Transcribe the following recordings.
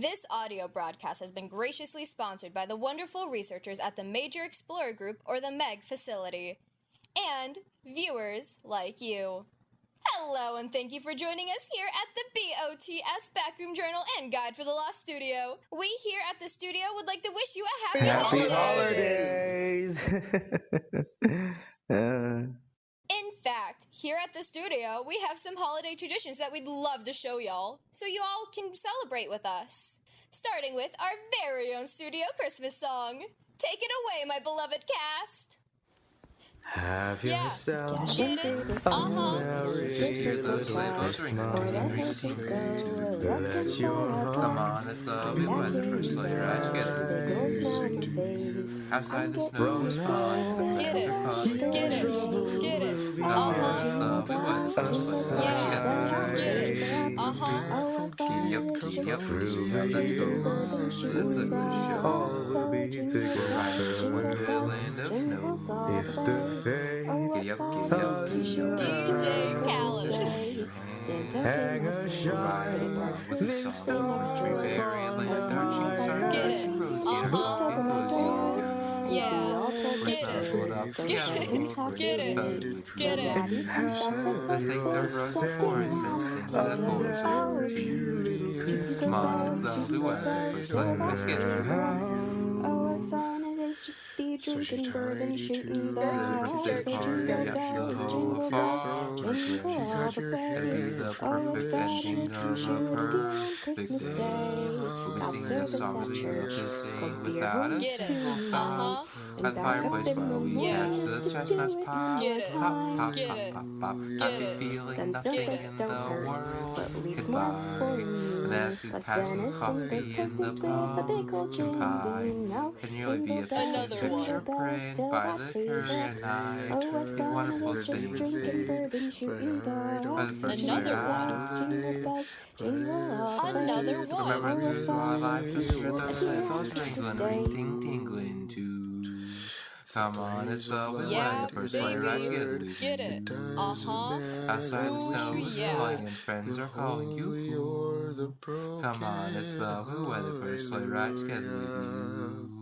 This audio broadcast has been graciously sponsored by the wonderful researchers at the Major Explorer Group, or the M.E.G facility, and viewers like you. Hello, and thank you for joining us here at the B.O.T.S Backroom Journal and Guide for the Lost Studio. We here at the studio would like to wish you a happy holidays! In fact, here at the studio, we have some holiday traditions that we'd love to show y'all, so you all can celebrate with us. Starting with our very own studio Christmas song. Take it away, my beloved cast! Have yourself Get it? Merry Just hear the sleigh bells ring, ting, ring, ting, ring, ting. Let your Come on, it's lovely weather for a sleigh ride together. Outside the snow is falling, the friends are calling. Get it? Come on, it's lovely weather for a sleigh ride together. Giddy up, let's go. Let's look at the show. all will be We're together. riding to Wonderland of snow. If the fates Giddy up, DJ Khaled. hang a We're shine, riding with a song, wintry fairyland. Our cheeks are Get nice it. and rosy, and our coffee cozy. Yeah. We're snuggled up together. Get it? Let's take the road before us and sing the chorus over to you. Come on, it's lovely weather for a sleigh ride together. So she tied you to the Skirt. Party at the home far. It'll be the perfect ending of a perfect day. We'll be singing the songs we love to sing without a Get it. single stop. At the fireplace while we catch the chestnuts pop. Get it. Pop, pop, Get pop, it. pop, pop. Get Happy it. feeling nothing in the world could buy. And then after passing coffee in the pumpkin pie. And you'll be a Another picture one. print by the Korean eyes. These wonderful things. By the first Another ride. Another one. Remember through our lives, just hear those sleigh bells ringling, ring, ting, tingling too. Come on, it's lovely Yeah, weather for a sleigh ride baby. together. Get it? Outside the snow is Yeah. falling and friends are calling you. Come on, it's lovely weather for a sleigh ride together with you.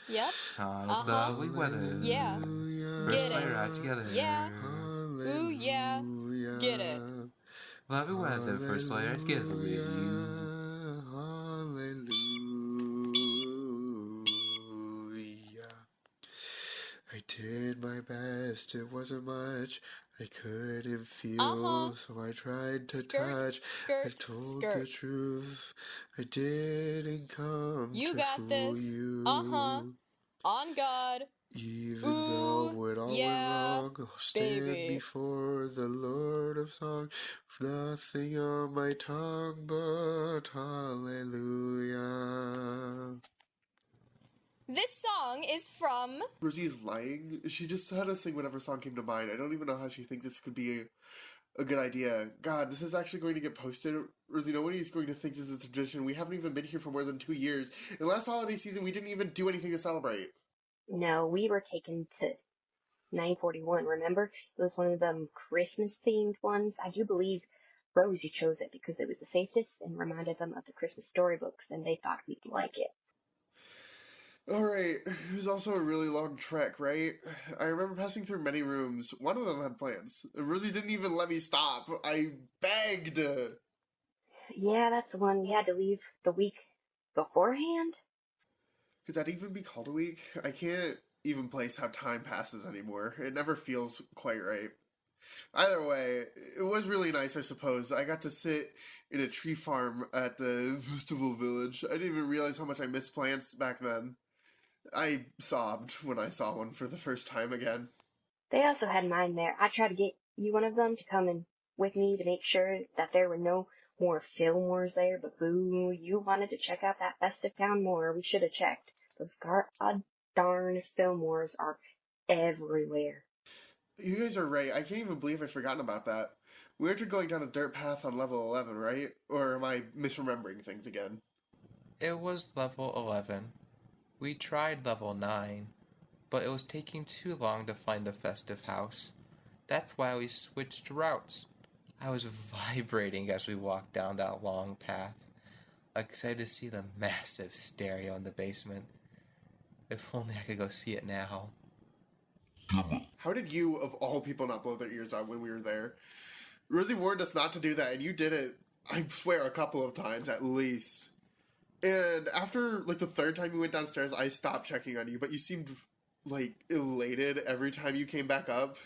Yep. Come on, it's lovely weather Yeah. for a Get sleigh it. ride together. Yeah. Ooh, yeah. Get it? Lovely weather for a sleigh ride together with you. I did my best, it wasn't much. I couldn't feel, so I tried to touch. I told the truth, I didn't come You to got fool this. you. On God. Even Ooh, though it all yeah, went wrong, I'll stand baby. before the Lord of Song. With nothing on my tongue but hallelujah. This song is from... Rosie's lying. She just had to sing whatever song came to mind. I don't even know how she thinks this could be a good idea. God, this is actually going to get posted. Rosie, nobody's going to think this is a tradition. We haven't even been here for more than 2 years. In the last holiday season, we didn't even do anything to celebrate. No, we were taken to 941, remember? It was one of them Christmas-themed ones. I do believe Rosie chose it because it was the safest and reminded them of the Christmas storybooks, and they thought we'd like it. Alright, it was also a really long trek, right? I remember passing through many rooms. One of them had plants. Rosie didn't even let me stop. I begged. Yeah, that's the one we had to leave the week beforehand. Could that even be called a week? I can't even place how time passes anymore. It never feels quite right. Either way, it was really nice, I suppose. I got to sit in a tree farm at the festival village. I didn't even realize how much I missed plants back then. I sobbed when I saw one for the first time again. They also had mine there. I tried to get you one of them to come in with me to make sure that there were no more Fillmores there, but boo, you wanted to check out that festive town more. We should have checked. Those god darn Fillmores are everywhere. You guys are right. I can't even believe I've forgotten about that. We were going down a dirt path on level 11, right? Or am I misremembering things again? It was level 11. We tried level 9, but it was taking too long to find the festive house. That's why we switched routes. I was vibrating as we walked down that long path. excited to see the massive stereo in the basement. If only I could go see it now. How did you, of all people, not blow their ears out when we were there? Rosie warned us not to do that, and you did it, I swear, a couple of times at least. And after, like, the third time you went downstairs, I stopped checking on you, but you seemed, like, elated every time you came back up.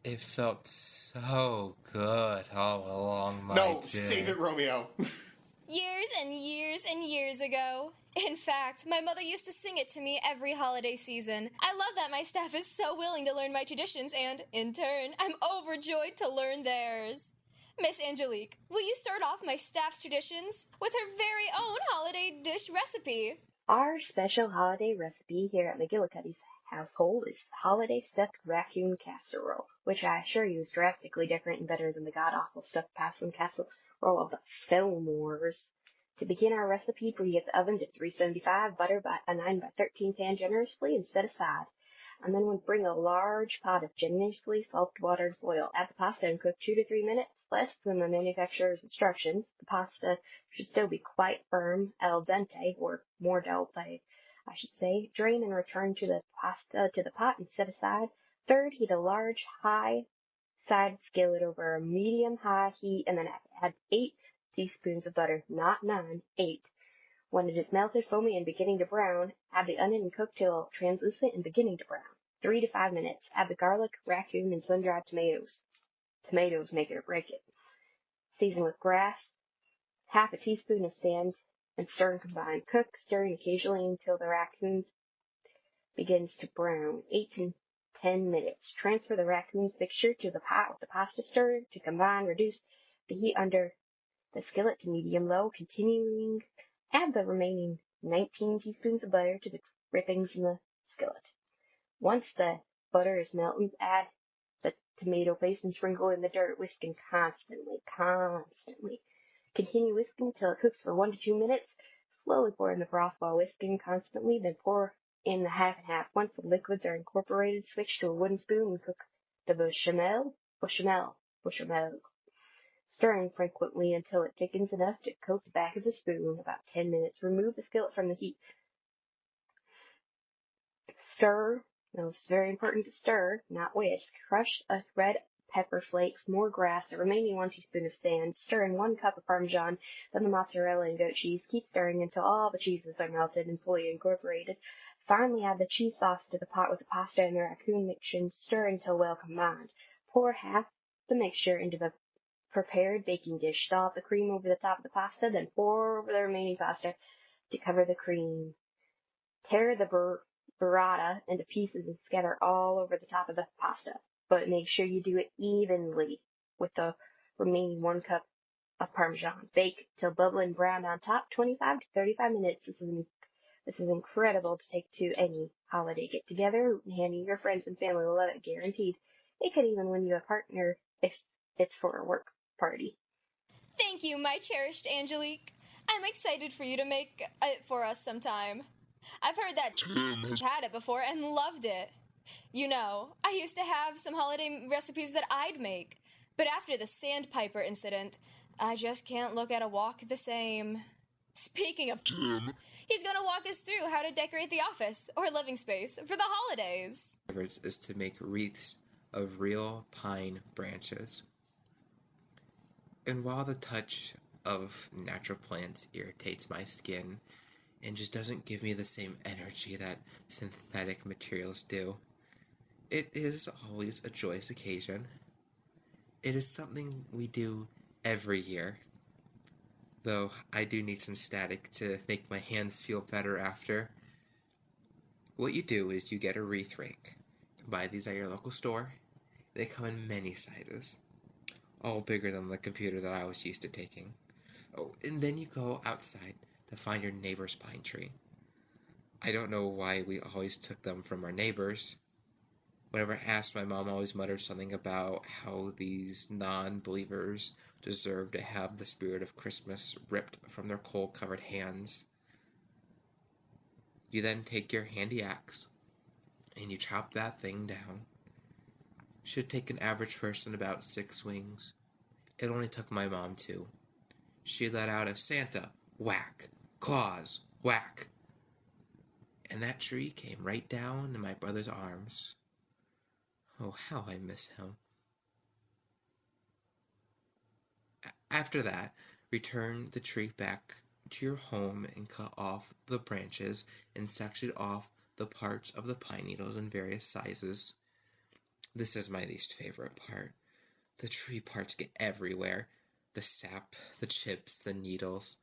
It felt so good all along my No, day. save it, Romeo. Years and years and years ago. In fact, my mother used to sing it to me every holiday season. I love that my staff is so willing to learn my traditions and, in turn, I'm overjoyed to learn theirs. Miss Angelique, will you start off my staff's traditions with her very own holiday dish recipe? Our special holiday recipe here at McGillicuddy's household is holiday stuffed raccoon casserole, which I assure you is drastically different and better than the god-awful stuffed possum casserole of the Fillmores. To begin our recipe, preheat the oven to 375, butter by a 9 by 13 pan generously and set aside. And then we'll bring a large pot of generously salted watered foil. Add the pasta and cook 2 to 3 minutes, less than the manufacturer's instructions. The pasta should still be quite firm, al dente, or more dulce, I should say. Drain and return to the pasta to the pot and set aside. Third, heat a large high-side skillet over a medium-high heat, and then add 8 teaspoons of butter, not 9, 8. When it is melted, foamy, and beginning to brown, add the onion and cook till translucent and beginning to brown. 3 to 5 minutes. Add the garlic, raccoon, and sun-dried tomatoes. Tomatoes make it or break it. Season with grass, half a teaspoon of sand, and stir and combine. Cook, stirring occasionally until the raccoon begins to brown. 8 to 10 minutes. Transfer the raccoon's mixture to the pot with the pasta stirred to combine. Reduce the heat under the skillet to medium-low, continuing. Add the remaining 19 teaspoons of butter to the drippings in the skillet. Once the butter is melted, add the tomato paste and sprinkle in the dirt, whisking constantly. Continue whisking until it cooks for 1 to 2 minutes. Slowly pour in the broth while whisking constantly, then pour in the half and half. Once the liquids are incorporated, switch to a wooden spoon and cook the bechamel. Stirring frequently until it thickens enough to coat the back of the spoon. About 10 minutes. Remove the skillet from the heat. Stir. Now, it's very important to stir, not whisk. Crush a red pepper flakes, more grass, the remaining 1 teaspoon of sand. Stir in 1 cup of Parmesan, then the mozzarella and goat cheese. Keep stirring until all the cheeses are melted and fully incorporated. Finally, add the cheese sauce to the pot with the pasta and the raccoon mixture and stir until well combined. Pour half the mixture into the prepared baking dish. Dollop the cream over the top of the pasta, then pour over the remaining pasta to cover the cream. Tear the burrata into pieces and scatter all over the top of the pasta, but make sure you do it evenly with the remaining 1 cup of Parmesan. Bake till bubbling brown on top, 25 to 35 minutes. This is incredible to take to any holiday get-together. Handing your friends and family will love it, guaranteed. It could even win you a partner if it's for a work party. Thank you, my cherished Angelique. I'm excited for you to make it for us sometime. I've heard that had it before and loved it. You know, I used to have some holiday recipes that I'd make, but after the sandpiper incident, I just can't look at a wok the same. Speaking of he's gonna walk us through how to decorate the office or living space for the holidays. Is to make wreaths of real pine branches. And while the touch of natural plants irritates my skin and just doesn't give me the same energy that synthetic materials do, it is always a joyous occasion. It is something we do every year, though I do need some static to make my hands feel better after. What you do is you get a wreath rake. Buy these at your local store. They come in many sizes, all bigger than the computer that I was used to taking. Oh, and then you go outside to find your neighbor's pine tree. I don't know why we always took them from our neighbors. Whenever I asked, my mom always muttered something about how these non-believers deserve to have the spirit of Christmas ripped from their coal-covered hands. You then take your handy axe and you chop that thing down. Should take an average person about 6 swings. It only took my mom 2. She let out a Santa, whack, claws, whack. And that tree came right down in my brother's arms. Oh, how I miss him. After that, return the tree back to your home and cut off the branches and section off the parts of the pine needles in various sizes. This is my least favorite part. The tree parts get everywhere. The sap, the chips, the needles.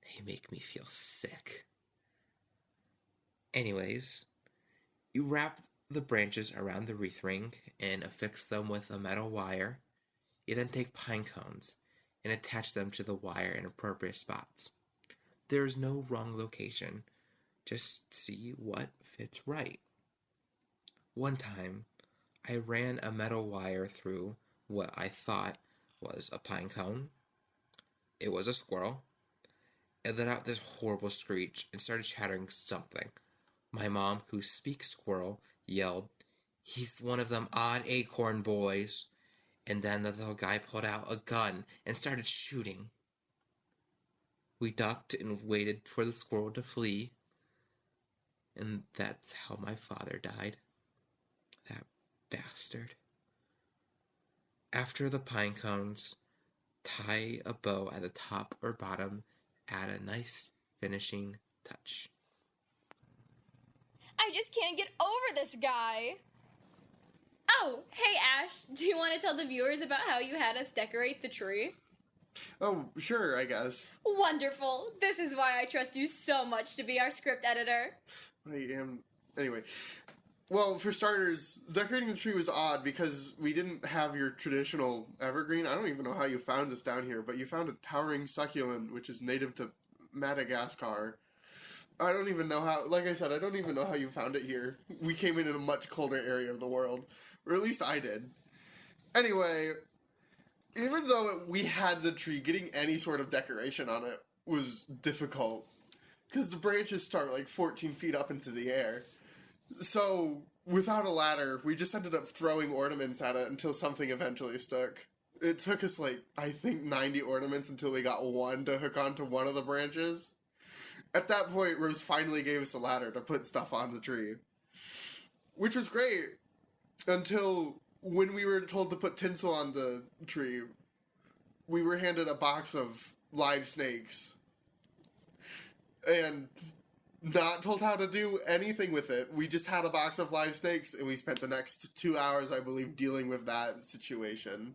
They make me feel sick. Anyways, you wrap the branches around the wreath ring and affix them with a metal wire. You then take pine cones and attach them to the wire in appropriate spots. There is no wrong location. Just see what fits right. One time, I ran a metal wire through what I thought was a pine cone. It was a squirrel. It let out this horrible screech and started chattering something. My mom, who speaks squirrel, yelled, "He's one of them odd acorn boys." And then the little guy pulled out a gun and started shooting. We ducked and waited for the squirrel to flee. And that's how my father died. That bastard. After the pine cones, tie a bow at the top or bottom, add a nice finishing touch. I just can't get over this guy. Oh, hey Ash, do you want to tell the viewers about how you had us decorate the tree? Oh, sure, I guess. Wonderful. This is why I trust you so much to be our script editor. I am. Anyway. Well, for starters, decorating the tree was odd because we didn't have your traditional evergreen. I don't even know how you found this down here, but you found a towering succulent, which is native to Madagascar. I don't even know how, like I said, I don't even know how you found it here. We came in a much colder area of the world. Or at least I did. Anyway, even though we had the tree, getting any sort of decoration on it was difficult. Because the branches start like 14 feet up into the air. So, without a ladder, we just ended up throwing ornaments at it until something eventually stuck. It took us like, I think 90 ornaments until we got one to hook onto one of the branches. At that point, Rose finally gave us a ladder to put stuff on the tree. Which was great, until when we were told to put tinsel on the tree, we were handed a box of live snakes. And not told how to do anything with it. We just had a box of live snakes, and we spent the next 2 hours, I believe, dealing with that situation.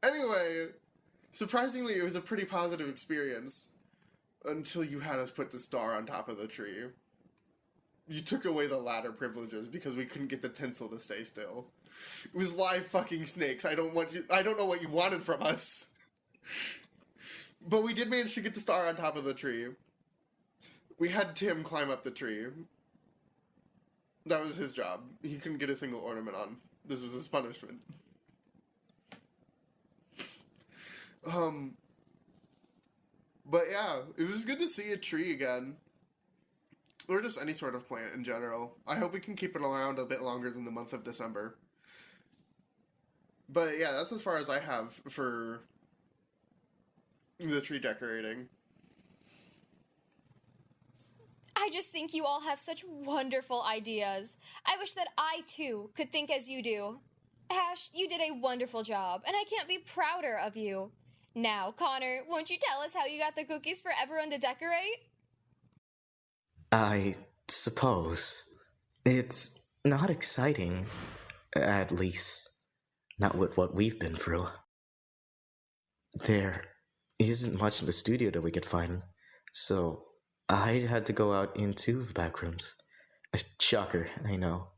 Anyway, surprisingly, it was a pretty positive experience. Until you had us put the star on top of the tree. You took away the ladder privileges because we couldn't get the tinsel to stay still. It was live fucking snakes. I don't know what you wanted from us. But we did manage to get the star on top of the tree. We had Tim climb up the tree. That was his job. He couldn't get a single ornament on. This was his punishment. But yeah, it was good to see a tree again. Or just any sort of plant in general. I hope we can keep it around a bit longer than the month of December. But yeah, that's as far as I have for the tree decorating. I just think you all have such wonderful ideas. I wish that I, too, could think as you do. Ash, you did a wonderful job, and I can't be prouder of you. Now, Connor, won't you tell us how you got the cookies for everyone to decorate? I suppose. It's not exciting. At least, not with what we've been through. There isn't much in the studio that we could find, so I had to go out into the back rooms. A shocker, I know.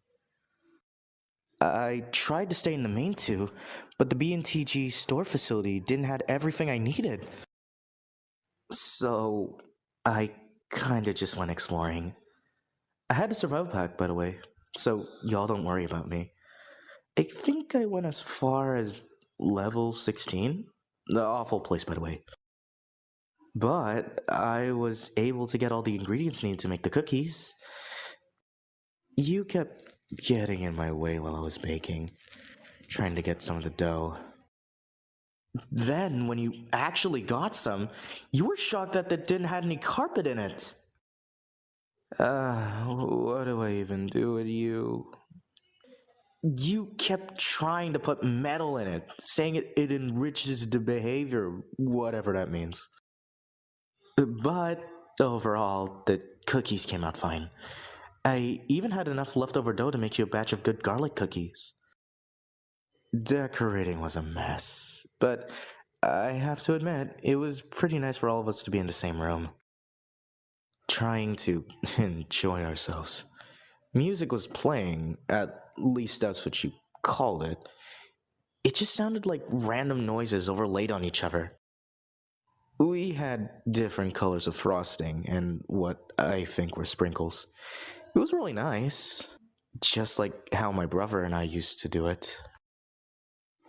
I tried to stay in the main two, but the B&TG store facility didn't have everything I needed. So I kinda just went exploring. I had the survival pack, by the way, so y'all don't worry about me. I think I went as far as level 16. The awful place, by the way. But I was able to get all the ingredients needed to make the cookies. You kept getting in my way while I was baking, trying to get some of the dough. then, when you actually got some, you were shocked that it didn't have any carpet in it. What do I even do with you? You kept trying to put metal in it, saying it enriches the behavior, whatever that means. But overall, the cookies came out fine. I even had enough leftover dough to make you a batch of good garlic cookies. Decorating was a mess, but I have to admit, it was pretty nice for all of us to be in the same room, trying to enjoy ourselves. Music was playing, at least that's what you called it. It just sounded like random noises overlaid on each other. We had different colors of frosting and what I think were sprinkles. It was really nice, just like how my brother and I used to do it.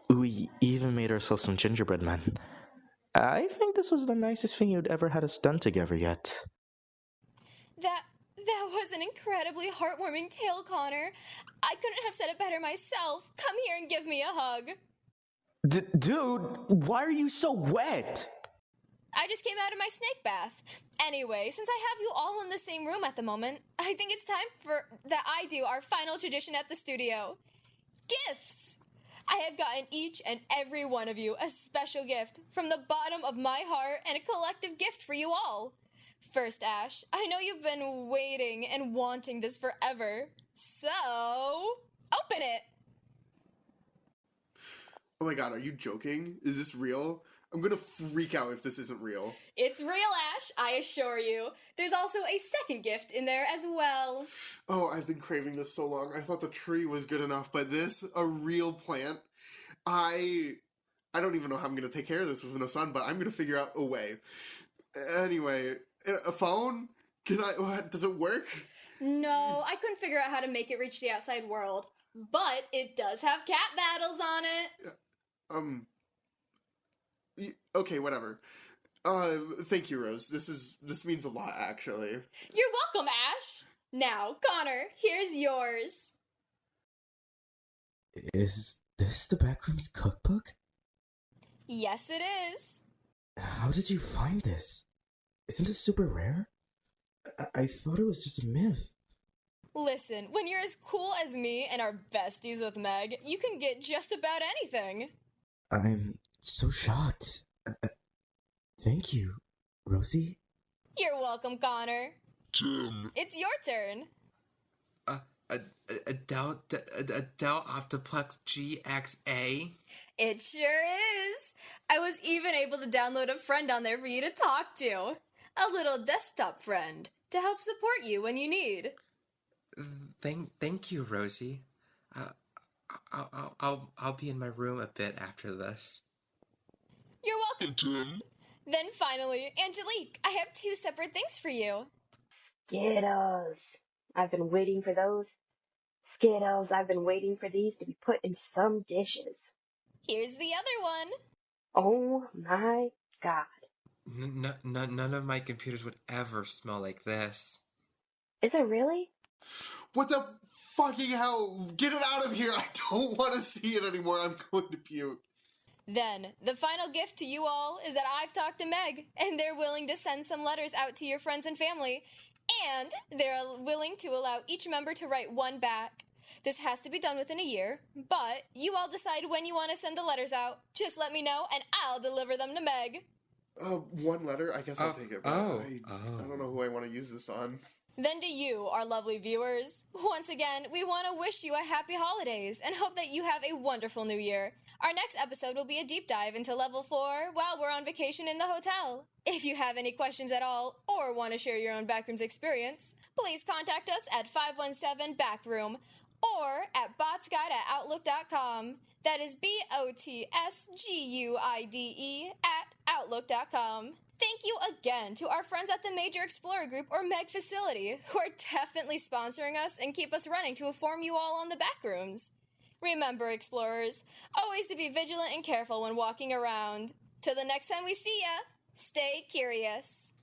We even made ourselves some gingerbread men. I think this was the nicest thing you'd ever had us done together yet. That was an incredibly heartwarming tale, Connor. I couldn't have said it better myself. Come here and give me a hug. Dude, why are you so wet? I just came out of my snake bath. Anyway, since I have you all in the same room at the moment, I think it's time that I do our final tradition at the studio. Gifts! I have gotten each and every one of you a special gift from the bottom of my heart and a collective gift for you all. First, Ash, I know you've been waiting and wanting this forever, so open it! Oh my god, are you joking? Is this real? I'm gonna freak out if this isn't real. It's real, Ash, I assure you. There's also a second gift in there as well. Oh, I've been craving this so long. I thought the tree was good enough, but this, a real plant? I don't even know how I'm gonna take care of this with no sun, but I'm gonna figure out a way. Anyway, a phone? Does it work? No, I couldn't figure out how to make it reach the outside world. But it does have cat battles on it. Okay, whatever. Thank you, Rose. This means a lot, actually. You're welcome, Ash. Now, Connor, here's yours. Is this the Backroom's cookbook? Yes, it is. How did you find this? Isn't this super rare? I thought it was just a myth. Listen, when you're as cool as me and are besties with Meg, you can get just about anything. I'm so shocked. Thank you, Rosie. You're welcome, Connor. Tim. It's your turn. Adele Optiplex GXA? It sure is. I was even able to download a friend on there for you to talk to. A little desktop friend to help support you when you need. Thank you, Rosie. I'll be in my room a bit after this. You're welcome, Tim. Then finally, Angelique, I have 2 separate things for you. Skittles. I've been waiting for those. Skittles, I've been waiting for these to be put in some dishes. Here's the other one. Oh my god. None of my computers would ever smell like this. Is it really? What the fucking hell? Get it out of here! I don't want to see it anymore. I'm going to puke. Then, the final gift to you all is that I've talked to Meg, and they're willing to send some letters out to your friends and family, and they're willing to allow each member to write 1 back. This has to be done within a year, but you all decide when you want to send the letters out. Just let me know, and I'll deliver them to Meg. 1 letter? I guess I'll take it, but I don't know who I want to use this on. Then to you, our lovely viewers, once again, we want to wish you a happy holidays and hope that you have a wonderful new year. Our next episode will be a deep dive into Level 4 while we're on vacation in the hotel. If you have any questions at all or want to share your own Backrooms experience, please contact us at 517-BACKROOM or at botsguide@outlook.com. That is BOTSGUIDE@outlook.com. Thank you again to our friends at the Major Explorer Group or M.E.G facility who are definitely sponsoring us and keep us running to inform you all on the Backrooms. Remember, explorers, always to be vigilant and careful when walking around. Till the next time we see ya, stay curious.